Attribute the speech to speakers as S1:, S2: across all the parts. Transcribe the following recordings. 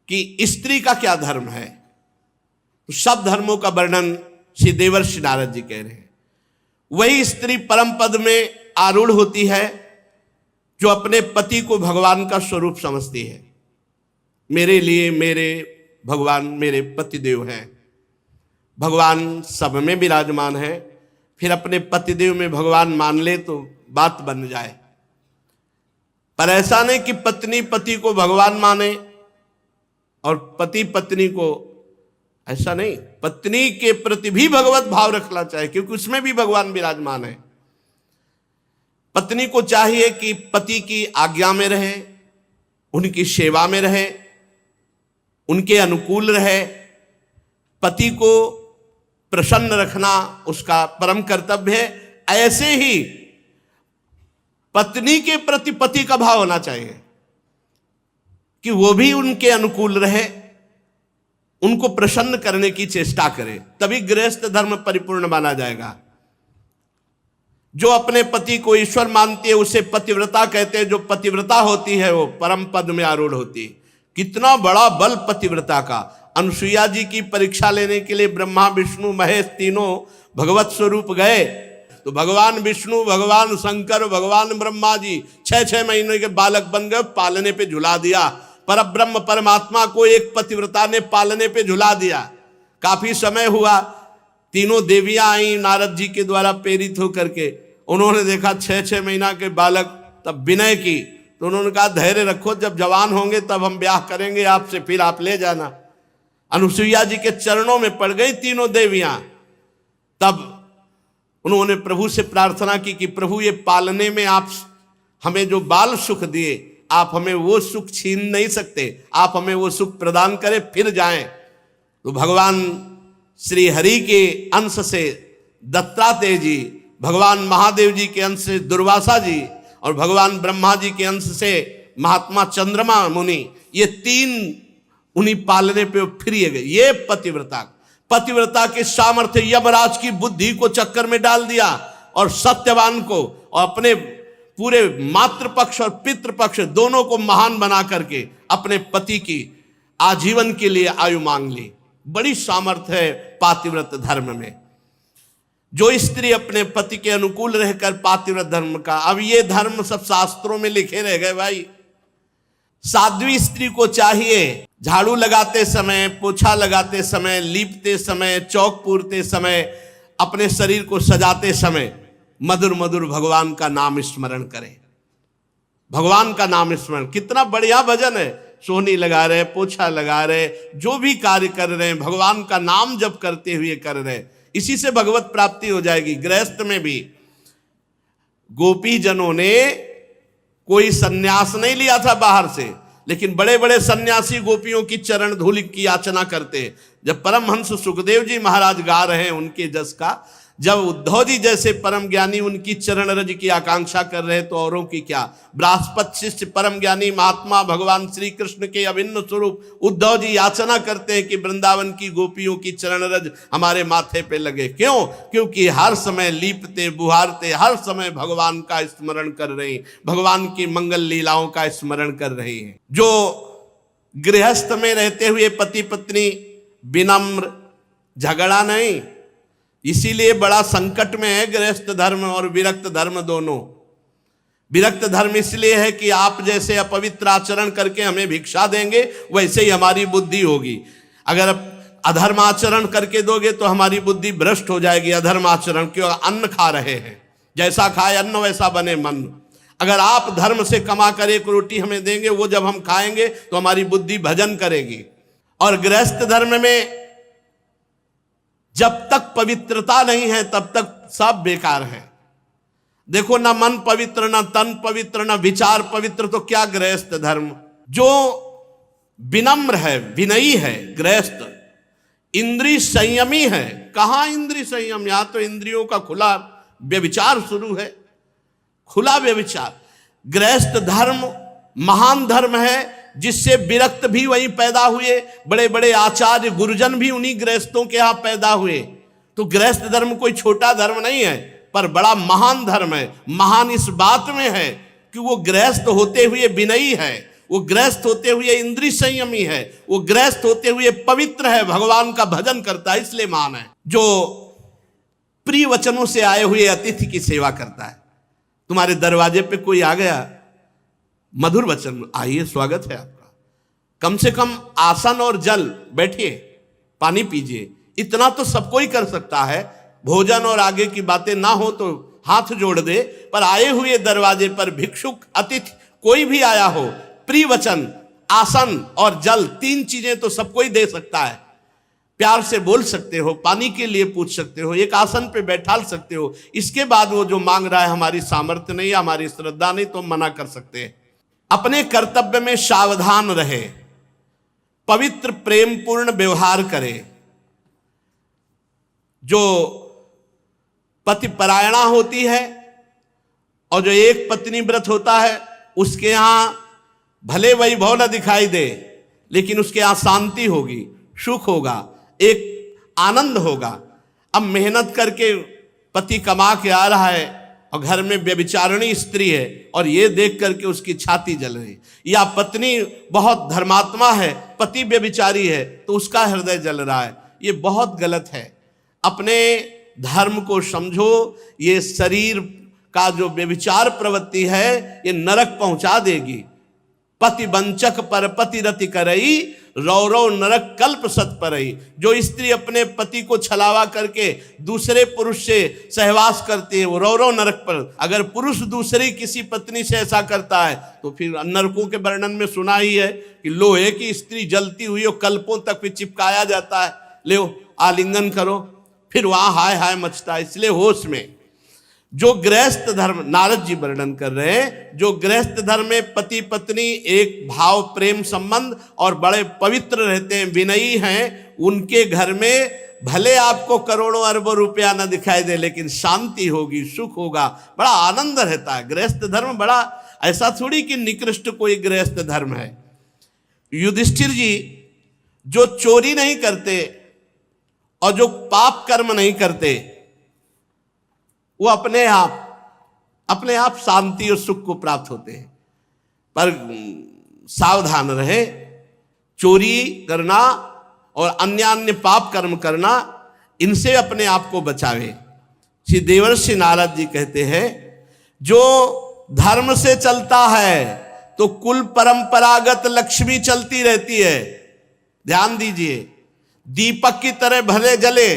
S1: कि स्त्री का क्या धर्म है। तो सब धर्मों का वर्णन श्री देवर्षि नारद जी कह रहे हैं। वही स्त्री परम पद में आरूढ़ होती है जो अपने पति को भगवान का स्वरूप समझती है। मेरे लिए मेरे भगवान मेरे पतिदेव हैं, भगवान सब में विराजमान है। फिर अपने पतिदेव में भगवान मान ले तो बात बन जाए। पर ऐसा नहीं कि पत्नी पति को भगवान माने और पति पत्नी को, ऐसा नहीं। पत्नी के प्रति भी भगवत भाव रखना चाहिए क्योंकि उसमें भी भगवान विराजमान है। पत्नी को चाहिए कि पति की आज्ञा में रहे, उनकी सेवा में रहे, उनके अनुकूल रहे। पति को प्रसन्न रखना उसका परम कर्तव्य है। ऐसे ही पत्नी के प्रति पति का भाव होना चाहिए कि वो भी उनके अनुकूल रहे, उनको प्रसन्न करने की चेष्टा करे, तभी गृहस्थ धर्म परिपूर्ण माना जाएगा। जो अपने पति को ईश्वर मानती है उसे पतिव्रता कहते हैं। जो पतिव्रता होती है वो परम पद में आरूढ़ होती है। कितना बड़ा बल पतिव्रता का। अनुसुईया जी की परीक्षा लेने के लिए ब्रह्मा विष्णु महेश तीनों भगवत स्वरूप गए तो भगवान विष्णु, भगवान शंकर, भगवान ब्रह्मा जी 6-6 महीने के बालक बन गए, पालने पे झुला दिया। पर ब्रह्म परमात्मा को एक पतिव्रता ने पालने पे झुला दिया। काफी समय हुआ, तीनों देवियां आई नारद जी के द्वारा प्रेरित होकर के। उन्होंने देखा 6-6 महीना के बालक, तब विनय की। तो उन्होंने कहा धैर्य रखो, जब जवान होंगे तब हम ब्याह करेंगे आपसे, फिर आप ले जाना। अनुसुईया जी के चरणों में पड़ गई तीनों देवियां। तब उन्होंने प्रभु से प्रार्थना की कि प्रभु ये पालने में आप हमें जो बाल सुख दिए, आप हमें वो सुख छीन नहीं सकते, आप हमें वो सुख प्रदान करें फिर जाएं। तो भगवान श्री हरि के अंश से दत्तात्रेय जी, भगवान महादेव जी के अंश से दुर्वासा जी और भगवान ब्रह्मा जी के अंश से महात्मा चंद्रमा मुनि, ये 3 उन्हीं पालने पे फिर गए। ये पतिव्रता के सामर्थ्य यमराज की बुद्धि को चक्कर में डाल दिया और सत्यवान को और अपने पूरे मातृपक्ष और पितृपक्ष दोनों को महान बना करके अपने पति की आजीवन के लिए आयु मांग ली। बड़ी सामर्थ्य है पातिव्रत धर्म में। जो स्त्री अपने पति के अनुकूल रहकर पातिव्रत धर्म का, अब ये धर्म सब शास्त्रों में लिखे रह गए भाई। साध्वी स्त्री को चाहिए झाड़ू लगाते समय, पोछा लगाते समय, लीपते समय, चौक पूरते समय, अपने शरीर को सजाते समय मधुर मधुर भगवान का नाम स्मरण करें। भगवान का नाम स्मरण कितना बढ़िया भजन है। सोहनी लगा रहे, पोछा लगा रहे, जो भी कार्य कर रहे हैं भगवान का नाम जप करते हुए कर रहे हैं। इसी से भगवत प्राप्ति हो जाएगी। गृहस्थ में भी गोपी जनों ने कोई सन्यास नहीं लिया था बाहर से, लेकिन बड़े बड़े सन्यासी गोपियों की चरण धूलि की याचना करते। जब परमहंस सुखदेव जी महाराज गा रहे हैं उनके जस का, जब उद्धव जी जैसे परम ज्ञानी उनकी चरण रज की आकांक्षा कर रहे तो औरों की क्या। बृहस्पति शिष्य परम ज्ञानी महात्मा भगवान श्री कृष्ण के अभिन्न स्वरूप उद्धव जी याचना करते हैं कि वृंदावन की गोपियों की चरण रज हमारे माथे पे लगे। क्यों? क्योंकि हर समय लीपते बुहारते हर समय भगवान का स्मरण कर रहे हैं, भगवान की मंगल लीलाओं का स्मरण कर रहे हैं। जो गृहस्थ में रहते हुए पति पत्नी विनम्र, झगड़ा नहीं, इसीलिए बड़ा संकट में है गृहस्थ धर्म और विरक्त धर्म दोनों। विरक्त धर्म इसलिए है कि आप जैसे अपवित्र आचरण करके हमें भिक्षा देंगे वैसे ही हमारी बुद्धि होगी। अगर अधर्म आचरण करके दोगे तो हमारी बुद्धि भ्रष्ट हो जाएगी। अधर्म आचरण क्यों? अन्न खा रहे हैं, जैसा खाए अन्न वैसा बने मन। अगर आप धर्म से कमा कर एक रोटी हमें देंगे, वो जब हम खाएंगे तो हमारी बुद्धि भजन करेगी। और गृहस्थ धर्म में जब तक पवित्रता नहीं है तब तक सब बेकार है। देखो, ना मन पवित्र, ना तन पवित्र, ना विचार पवित्र, तो क्या गृहस्थ धर्म। जो विनम्र है, विनयी है गृहस्थ, इंद्रिय संयमी है। कहां इंद्रिय संयम? यहां तो इंद्रियों का खुला व्यभिचार शुरू है, खुला व्यभिचार। गृहस्थ धर्म महान धर्म है जिससे विरक्त भी वहीं पैदा हुए, बड़े बड़े आचार्य गुरुजन भी उन्हीं गृहस्थों के यहाँ पैदा हुए। तो गृहस्थ धर्म कोई छोटा धर्म नहीं है, पर बड़ा महान धर्म है। महान इस बात में है कि वो गृहस्थ होते हुए विनयी है, वो गृहस्थ होते हुए इंद्रिय संयमी है, वो गृहस्थ होते हुए पवित्र है, भगवान का भजन करता है, इसलिए महान है। जो प्रिय वचनों से आए हुए अतिथि की सेवा करता है। तुम्हारे दरवाजे पे कोई आ गया, मधुर वचन, आइए स्वागत है आपका, कम से कम आसन और जल, बैठिए, पानी पीजिए, इतना तो सब कोई कर सकता है। भोजन और आगे की बातें ना हो तो हाथ जोड़ दे, पर आए हुए दरवाजे पर भिक्षुक, अतिथि, कोई भी आया हो, प्रिय वचन, आसन और जल, 3 चीजें तो सब कोई दे सकता है। प्यार से बोल सकते हो, पानी के लिए पूछ सकते हो, एक आसन पे बैठा सकते हो। इसके बाद वो जो मांग रहा है हमारी सामर्थ्य नहीं, हमारी श्रद्धा नहीं, तो मना कर सकते हैं। अपने कर्तव्य में सावधान रहे, पवित्र प्रेम पूर्ण व्यवहार करे। जो पति परायणा होती है और जो एक पत्नी व्रत होता है, उसके यहां भले वैभव न दिखाई दे, लेकिन उसके यहां शांति होगी, सुख होगा, एक आनंद होगा। अब मेहनत करके पति कमा के आ रहा है और घर में व्यभिचारिणी स्त्री है और ये देख करके उसकी छाती जल रही, या पत्नी बहुत धर्मात्मा है, पति व्यभिचारी है तो उसका हृदय जल रहा है, ये बहुत गलत है। अपने धर्म को समझो। ये शरीर का जो व्यभिचार प्रवृत्ति है ये नरक पहुंचा देगी। पति वंचक पर पति रति करई, रौरव नरक कल्प सत परई। जो स्त्री अपने पति को छलावा करके दूसरे पुरुष से सहवास करती है वो रौरव नरक पर। अगर पुरुष दूसरी किसी पत्नी से ऐसा करता है तो फिर नरकों के वर्णन में सुना ही है कि लोहे की स्त्री जलती हुई और कल्पों तक भी चिपकाया जाता है, ले आलिंगन करो, फिर वहां हाय हाय मचता है। इसलिए होश में जो गृहस्थ धर्म, नारद जी वर्णन कर रहे हैं, जो गृहस्थ धर्म में पति पत्नी एक भाव प्रेम संबंध और बड़े पवित्र रहते हैं, विनयी हैं, उनके घर में भले आपको करोड़ों अरबों रुपया न दिखाई दे, लेकिन शांति होगी, सुख होगा, बड़ा आनंद रहता है। गृहस्थ धर्म बड़ा, ऐसा थोड़ी कि निकृष्ट कोई गृहस्थ धर्म है। युधिष्ठिर जी जो चोरी नहीं करते और जो पाप कर्म नहीं करते, वो अपने आप शांति और सुख को प्राप्त होते हैं। पर सावधान रहे, चोरी करना और अन्य पाप कर्म करना, इनसे अपने आप को बचावे। श्री देवर्षि नारद जी कहते हैं, जो धर्म से चलता है तो कुल परंपरागत लक्ष्मी चलती रहती है। ध्यान दीजिए, दीपक की तरह भले जले,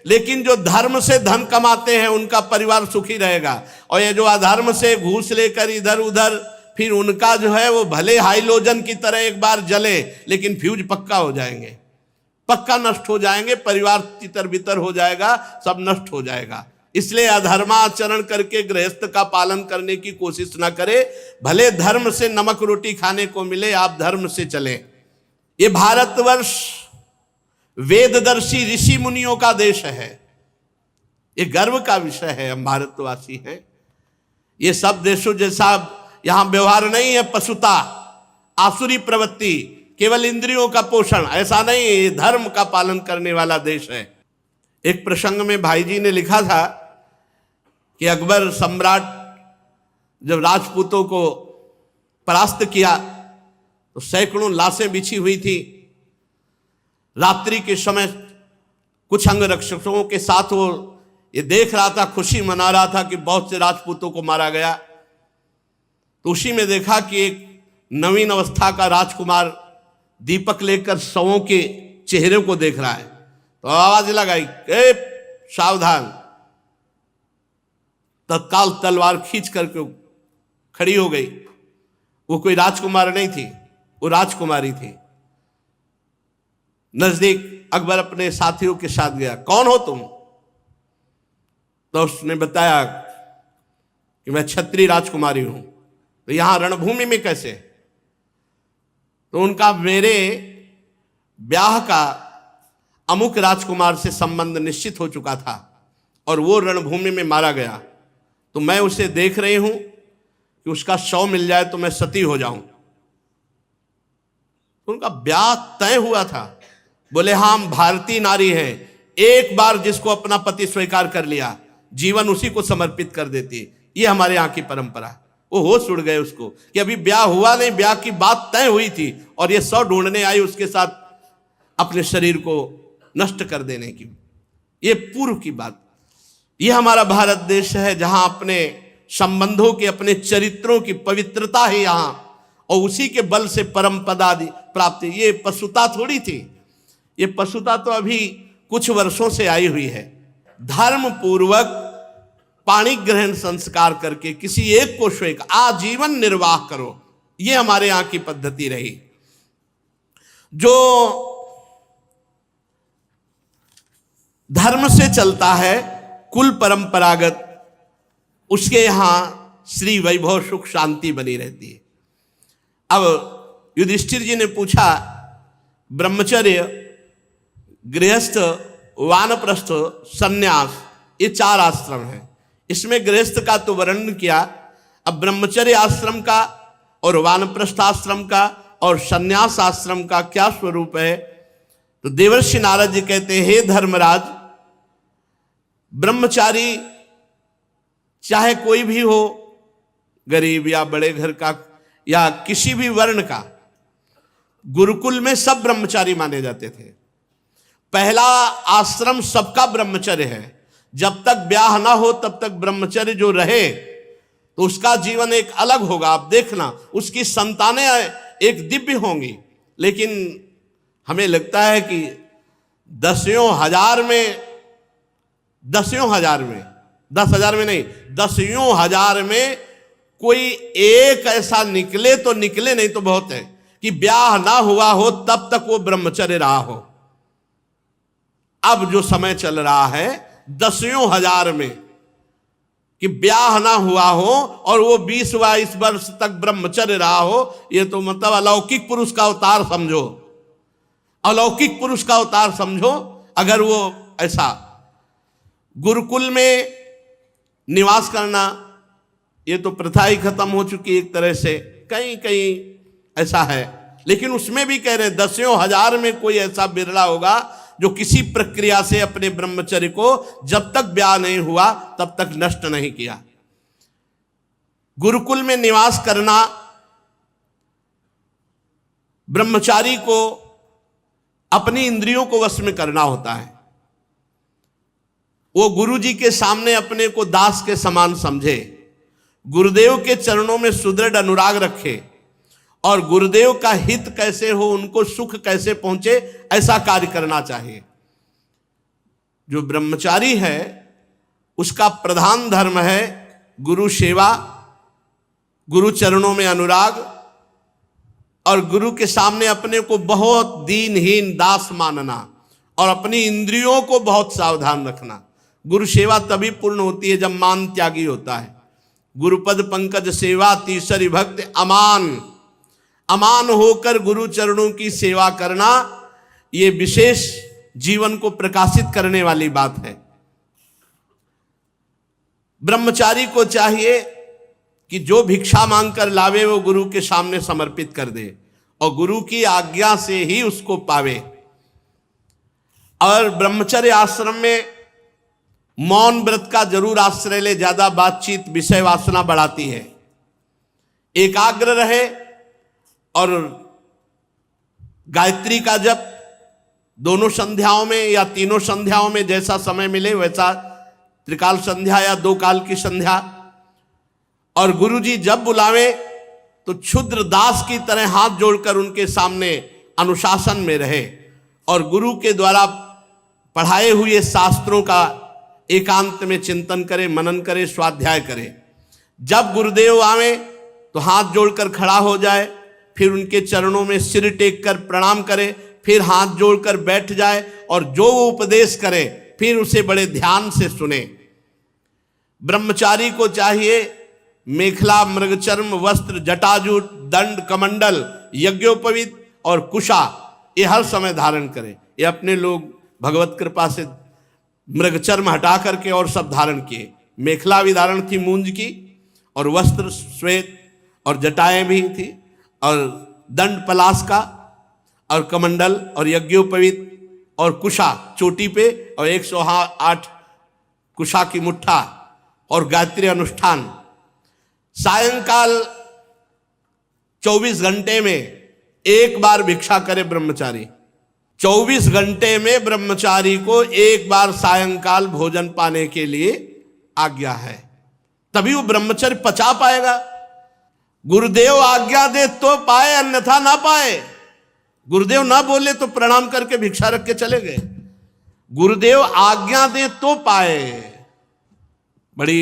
S1: लेकिन जो धर्म से धन कमाते हैं उनका परिवार सुखी रहेगा। और ये जो अधर्म से घूस लेकर इधर उधर, फिर उनका जो है वो भले हाइलोजन की तरह एक बार जले, लेकिन फ्यूज पक्का हो जाएंगे, पक्का नष्ट हो जाएंगे, परिवार तितर बितर हो जाएगा, सब नष्ट हो जाएगा। इसलिए अधर्माचरण करके गृहस्थ का पालन करने की कोशिश ना करे। भले धर्म से नमक रोटी खाने को मिले, आप धर्म से चले। ये भारतवर्ष वेददर्शी ऋषि मुनियों का देश है, ये गर्व का विषय है। हम भारतवासी हैं। ये सब देशों जैसा यहां व्यवहार नहीं है, पशुता, आसुरी प्रवृत्ति, केवल इंद्रियों का पोषण, ऐसा नहीं है। ये धर्म का पालन करने वाला देश है। एक प्रसंग में भाई जी ने लिखा था कि अकबर सम्राट जब राजपूतों को परास्त किया तो सैकड़ों लाशें बिछी हुई थी। रात्रि के समय कुछ अंगरक्षकों के साथ वो ये देख रहा था, खुशी मना रहा था कि बहुत से राजपूतों को मारा गया। तो उसी में देखा कि एक नवीन अवस्था का राजकुमार दीपक लेकर शवों के चेहरे को देख रहा है। तो आवाज लगाई, सावधान। तत्काल तलवार खींच करके खड़ी हो गई। वो कोई राजकुमार नहीं थी, वो राजकुमारी थी। नजदीक अकबर अपने साथियों के साथ गया, कौन हो तुम? तो उसने बताया कि मैं क्षत्रिय राजकुमारी हूं। तो यहां रणभूमि में कैसे? तो उनका मेरे ब्याह का अमुक राजकुमार से संबंध निश्चित हो चुका था और वो रणभूमि में मारा गया। तो मैं उसे देख रही हूं कि उसका शव मिल जाए तो मैं सती हो जाऊं। तो उनका ब्याह तय हुआ था। बोले हाँ, हम भारतीय नारी हैं, एक बार जिसको अपना पति स्वीकार कर लिया जीवन उसी को समर्पित कर देती, ये हमारे यहाँ की परंपरा। वो होश उड़ गए उसको कि अभी ब्याह हुआ नहीं, ब्याह की बात तय हुई थी और ये 100 ढूंढने आई उसके साथ अपने शरीर को नष्ट कर देने की। ये पूर्व की बात। ये हमारा भारत देश है जहां अपने संबंधों के, अपने चरित्रों की पवित्रता है यहां, और उसी के बल से परम पदादि प्राप्ति। ये पशुता थोड़ी थी, ये पशुता तो अभी कुछ वर्षों से आई हुई है। धर्म पूर्वक पाणी ग्रहण संस्कार करके किसी एक को स्वेक आजीवन निर्वाह करो, ये हमारे यहां की पद्धति रही। जो धर्म से चलता है, कुल परंपरागत, उसके यहां श्री वैभव सुख शांति बनी रहती है। अब युधिष्ठिर जी ने पूछा, ब्रह्मचर्य, गृहस्थ, वानप्रस्थ, सन्यास, ये 4 आश्रम हैं। इसमें गृहस्थ का तो वर्णन किया, अब ब्रह्मचर्य आश्रम का और वानप्रस्थ आश्रम का और सन्यास आश्रम का क्या स्वरूप है? तो देवर्षि नारद जी कहते हैं, हे धर्मराज, ब्रह्मचारी चाहे कोई भी हो, गरीब या बड़े घर का या किसी भी वर्ण का, गुरुकुल में सब ब्रह्मचारी माने जाते थे। पहला आश्रम सबका ब्रह्मचर्य है। जब तक ब्याह ना हो तब तक ब्रह्मचर्य जो रहे तो उसका जीवन एक अलग होगा। आप देखना, उसकी संतानें एक दिव्य होंगी। लेकिन हमें लगता है कि दसियों हजार में 10,000 में कोई एक ऐसा निकले तो निकले, नहीं तो बहुत है कि ब्याह ना हुआ हो तब तक वो ब्रह्मचर्य रहा हो। अब जो समय चल रहा है 10,000 में कि ब्याह ना हुआ हो और वो 20-22 वर्ष तक ब्रह्मचर्य रहा हो, ये तो मतलब अलौकिक पुरुष का अवतार समझो, अलौकिक पुरुष का अवतार समझो। अगर वो ऐसा गुरुकुल में निवास करना, ये तो प्रथा ही खत्म हो चुकी एक तरह से, कहीं कहीं ऐसा है। लेकिन उसमें भी कह रहे हैं 10,000 में कोई ऐसा बिरला होगा जो किसी प्रक्रिया से अपने ब्रह्मचर्य को जब तक ब्याह नहीं हुआ तब तक नष्ट नहीं किया। गुरुकुल में निवास करना, ब्रह्मचारी को अपनी इंद्रियों को वश में करना होता है। वो गुरु जी के सामने अपने को दास के समान समझे, गुरुदेव के चरणों में सुदृढ़ अनुराग रखे और गुरुदेव का हित कैसे हो, उनको सुख कैसे पहुंचे, ऐसा कार्य करना चाहिए। जो ब्रह्मचारी है उसका प्रधान धर्म है गुरु सेवा, गुरु चरणों में अनुराग और गुरु के सामने अपने को बहुत दीनहीन दास मानना और अपनी इंद्रियों को बहुत सावधान रखना। गुरु सेवा तभी पूर्ण होती है जब मान त्यागी होता है। गुरुपद पंकज सेवा तीसरी भक्ति अमान, अमान होकर गुरु चरणों की सेवा करना, ये विशेष जीवन को प्रकाशित करने वाली बात है। ब्रह्मचारी को चाहिए कि जो भिक्षा मांगकर लावे वो गुरु के सामने समर्पित कर दे और गुरु की आज्ञा से ही उसको पावे। और ब्रह्मचर्य आश्रम में मौन व्रत का जरूर आश्रय ले, ज्यादा बातचीत विषय वासना बढ़ाती है। एकाग्र रहे और गायत्री का जप दोनों संध्याओं में या तीनों संध्याओं में जैसा समय मिले वैसा, त्रिकाल संध्या या 2 काल की संध्या। और गुरुजी जब बुलावे तो क्षुद्र दास की तरह हाथ जोड़कर उनके सामने अनुशासन में रहे और गुरु के द्वारा पढ़ाए हुए शास्त्रों का एकांत में चिंतन करे, मनन करे, स्वाध्याय करे। जब गुरुदेव आवे तो हाथ जोड़कर खड़ा हो जाए, फिर उनके चरणों में सिर टेक कर प्रणाम करे, फिर हाथ जोड़कर बैठ जाए और जो वो उपदेश करे फिर उसे बड़े ध्यान से सुने। ब्रह्मचारी को चाहिए मेखला, मृगचर्म, वस्त्र, जटाजूट, दंड, कमंडल, यज्ञोपवीत और कुशा, ये हर समय धारण करे। ये अपने लोग भगवत कृपा से मृगचर्म हटा करके और सब धारण किए। मेखला भी धारण थी मूंज की और वस्त्र श्वेत और जटाएं भी थी और दंड पलाश का और कमंडल और यज्ञोपवीत और कुशा चोटी पे और 108 कुशा की मुट्ठा और गायत्री अनुष्ठान सायंकाल 24 घंटे में एक बार भिक्षा करे ब्रह्मचारी। 24 घंटे में ब्रह्मचारी को एक बार सायंकाल भोजन पाने के लिए आज्ञा है, तभी वो ब्रह्मचर्य पचा पाएगा। गुरुदेव आज्ञा दे तो पाए, अन्यथा ना पाए। गुरुदेव ना बोले तो प्रणाम करके भिक्षा रख के चले गए। गुरुदेव आज्ञा दे तो पाए। बड़ी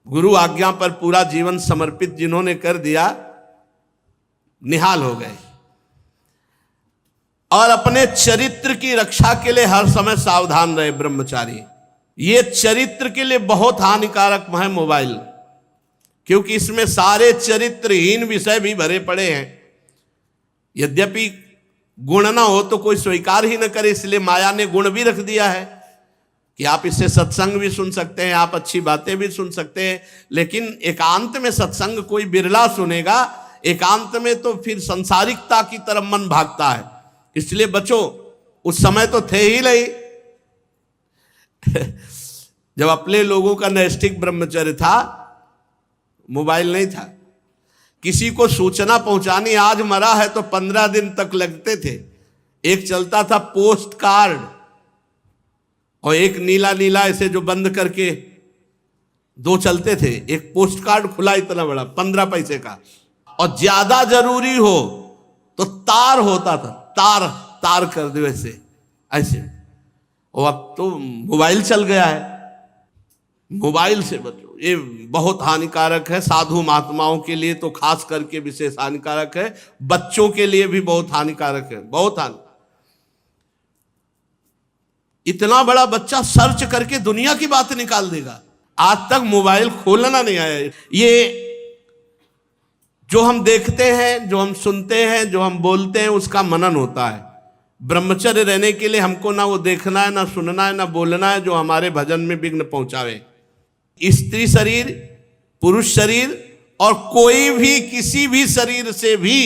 S1: गुरु आज्ञा पर पूरा जीवन समर्पित जिन्होंने कर दिया, निहाल हो गए। और अपने चरित्र की रक्षा के लिए हर समय सावधान रहे ब्रह्मचारी। ये चरित्र के लिए बहुत हानिकारक है मोबाइल, क्योंकि इसमें सारे चरित्रहीन विषय भी भरे पड़े हैं। यद्यपि गुण ना हो तो कोई स्वीकार ही न करे, इसलिए माया ने गुण भी रख दिया है कि आप इससे सत्संग भी सुन सकते हैं, आप अच्छी बातें भी सुन सकते हैं, लेकिन एकांत में सत्संग कोई बिरला सुनेगा। एकांत में तो फिर संसारिकता की तरफ मन भागता है, इसलिए बचो। उस समय तो थे ही नहीं जब अपने लोगों का नैष्ठिक ब्रह्मचर्य था, मोबाइल नहीं था। किसी को सूचना पहुंचानी, आज मरा है तो 15 दिन तक लगते थे। एक चलता था पोस्ट कार्ड, और एक नीला नीला ऐसे जो बंद करके दो चलते थे। एक पोस्ट कार्ड खुला इतना बड़ा 15 पैसे का, और ज्यादा जरूरी हो तो तार होता था, तार तार कर दो ऐसे ऐसे। और अब तो मोबाइल चल गया है। मोबाइल से बचो, ये बहुत हानिकारक है। साधु महात्माओं के लिए तो खास करके विशेष हानिकारक है, बच्चों के लिए भी बहुत हानिकारक है, बहुत हानिकारक। इतना बड़ा बच्चा सर्च करके दुनिया की बात निकाल देगा। आज तक मोबाइल खोलना नहीं आया। ये जो हम देखते हैं, जो हम सुनते हैं, जो हम बोलते हैं, उसका मनन होता है। ब्रह्मचर्य रहने के लिए हमको ना वो देखना है, ना सुनना है, ना बोलना है जो हमारे भजन में विघ्न पहुंचावे। स्त्री शरीर, पुरुष शरीर और कोई भी किसी भी शरीर से भी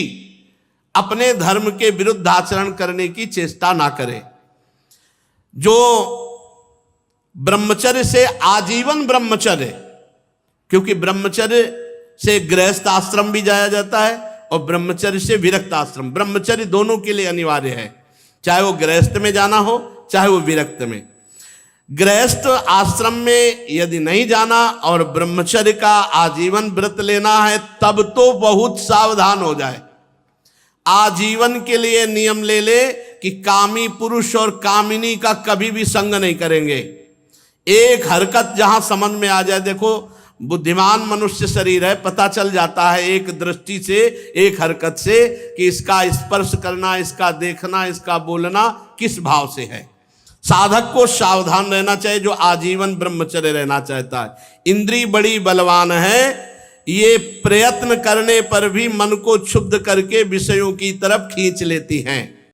S1: अपने धर्म के विरुद्ध आचरण करने की चेष्टा ना करे। जो ब्रह्मचर्य से आजीवन ब्रह्मचर्य, क्योंकि ब्रह्मचर्य से गृहस्थ आश्रम भी जाया जाता है और ब्रह्मचर्य से विरक्त आश्रम। ब्रह्मचर्य दोनों के लिए अनिवार्य है, चाहे वो गृहस्थ में जाना हो चाहे वो विरक्त में। गृहस्थ आश्रम में यदि नहीं जाना और ब्रह्मचर्य का आजीवन व्रत लेना है, तब तो बहुत सावधान हो जाए। आजीवन के लिए नियम ले ले कि कामी पुरुष और कामिनी का कभी भी संग नहीं करेंगे। एक हरकत जहां समझ में आ जाए, देखो बुद्धिमान मनुष्य शरीर है, पता चल जाता है एक दृष्टि से, एक हरकत से कि इसका स्पर्श करना, इसका देखना, इसका बोलना किस भाव से है। साधक को सावधान रहना चाहिए जो आजीवन ब्रह्मचर्य रहना चाहता है। इंद्री बड़ी बलवान है, ये प्रयत्न करने पर भी मन को क्षुब्ध करके विषयों की तरफ खींच लेती हैं।